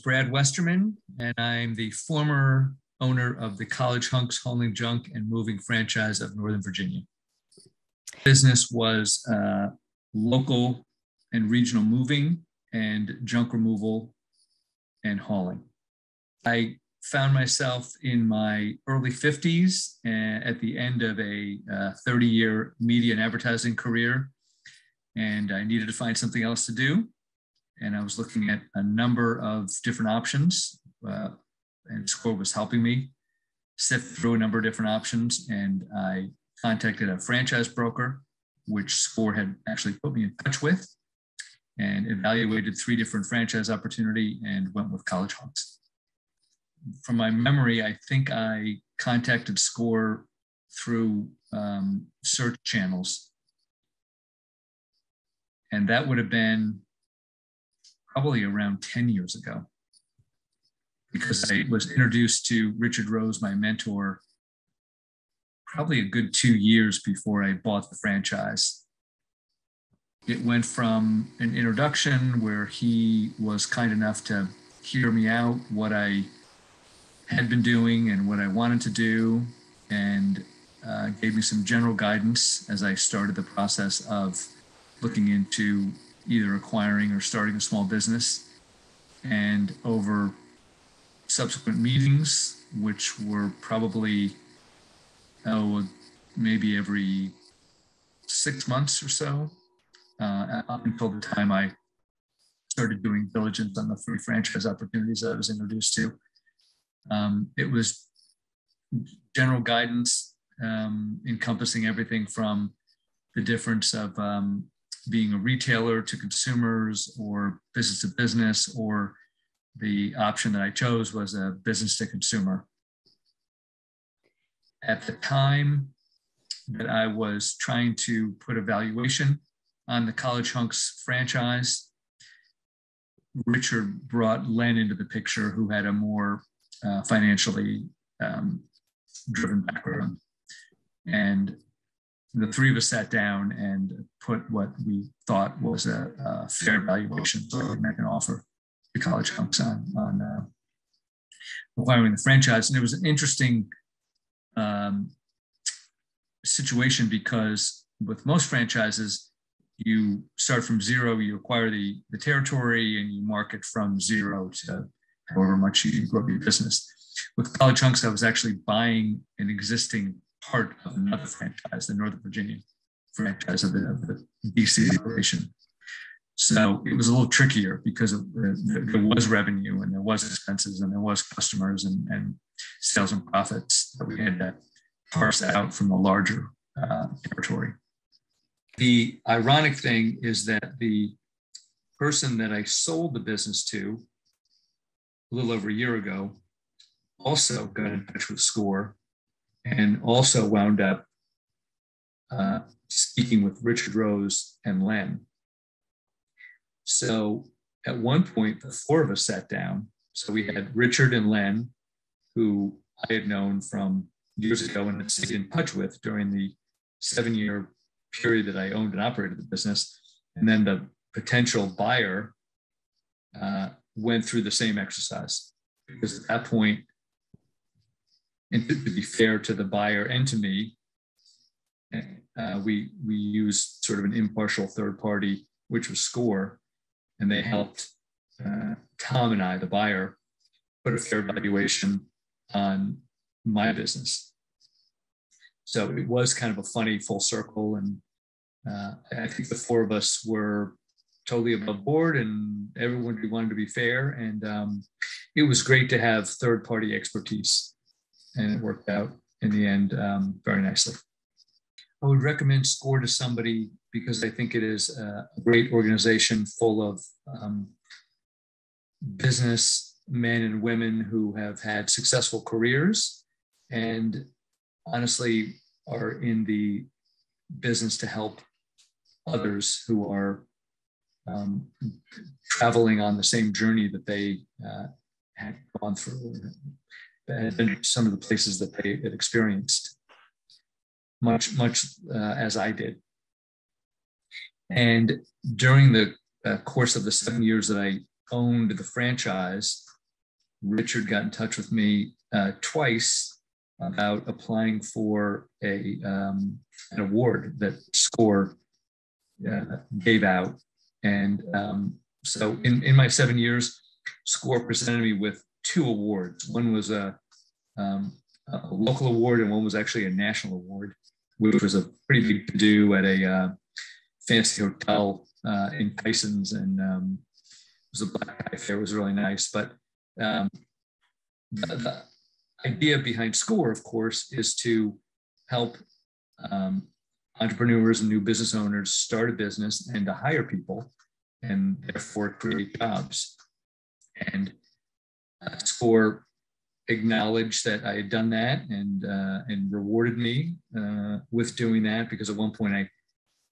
Brad Westermann, and I'm the former owner of the College Hunks Hauling Junk and Moving franchise of Northern Virginia. Business was local and regional moving and junk removal and hauling. I found myself in my early 50s at the end of a 30-year media and advertising career, and I needed to find something else to do. And I was looking at a number of different options, and SCORE was helping me sift through a number of different options. And I contacted a franchise broker, which SCORE had actually put me in touch with, and evaluated 3 different franchise opportunities and went with College Hunks. From my memory, I think I contacted SCORE through search channels. And that would have been probably around 10 years ago, because I was introduced to Richard Rose, my mentor, probably a good 2 years before I bought the franchise. It went from an introduction where he was kind enough to hear me out, what I had been doing and what I wanted to do, and gave me some general guidance as I started the process of looking into either acquiring or starting a small business. And over subsequent meetings, which were probably, maybe every 6 months or so, up until the time I started doing diligence on the 3 franchise opportunities that I was introduced to. It was general guidance, encompassing everything from the difference of being a retailer to consumers or business to business, or the option that I chose was a business to consumer. At the time that I was trying to put a valuation on the College Hunks franchise, Richard brought Len into the picture, who had a more financially driven background. And the 3 of us sat down and put what we thought was a fair valuation, so we make an offer to College Hunks on acquiring the franchise. And it was an interesting situation, because with most franchises, you start from zero, you acquire the territory, and you market from zero to however much you grow your business. With College Hunks, I was actually buying an existing part of another franchise, the Northern Virginia franchise of the DC operation. So it was a little trickier, because there was revenue and there was expenses and there was customers and sales and profits that we had to parse out from the larger territory. The ironic thing is that the person that I sold the business to a little over a year ago also got in touch with SCORE and also wound up speaking with Richard Rose and Len. So at one point, the 4 of us sat down. So we had Richard and Len, who I had known from years ago and had stayed in touch with during the 7-year period that I owned and operated the business. And then the potential buyer went through the same exercise, because at that point, and to be fair to the buyer and to me, we used sort of an impartial third party, which was SCORE, and they helped Tom and I, the buyer, put a fair valuation on my business. So it was kind of a funny full circle, and I think the 4 of us were totally above board, and everyone wanted to be fair, and it was great to have third party expertise. And it worked out in the end very nicely. I would recommend SCORE to somebody because I think it is a great organization full of business men and women who have had successful careers and honestly are in the business to help others who are traveling on the same journey that they had gone through. And some of the places that they had experienced, much as I did. And during the course of the 7 years that I owned the franchise, Richard got in touch with me twice about applying for an award that SCORE gave out. And so in my 7 years, SCORE presented me with 2 awards. One was a local award, and one was actually a national award, which was a pretty big to-do at a fancy hotel in Tyson's, and it was a black tie fair. It was really nice. But the idea behind SCORE, of course, is to help entrepreneurs and new business owners start a business and to hire people and therefore create jobs. And SCORE acknowledged that I had done that and rewarded me with doing that, because at one point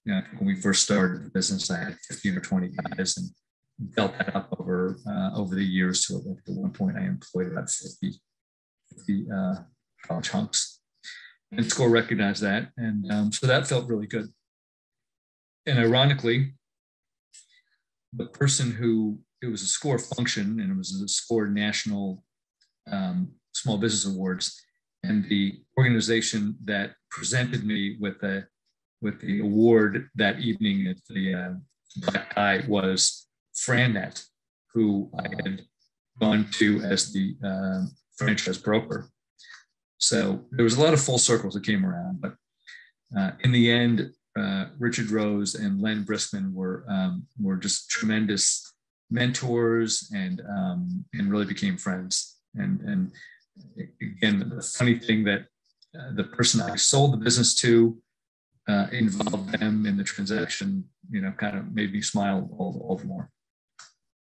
when we first started the business, I had 15 or 20 guys and built that up over the years to at one point I employed about 50 college hunks. And SCORE recognized that, and so that felt really good. And ironically, the person it was a SCORE function, and it was a SCORE National Small Business Awards, and the organization that presented me with the award that evening at the Black Tie was Frannet, who I had gone to as the franchise broker. So there was a lot of full circles that came around, but in the end, Richard Rose and Len Briskman were just tremendous mentors and really became friends. And again, the funny thing that the person I sold the business to involved them in the transaction, kind of made me smile all the more.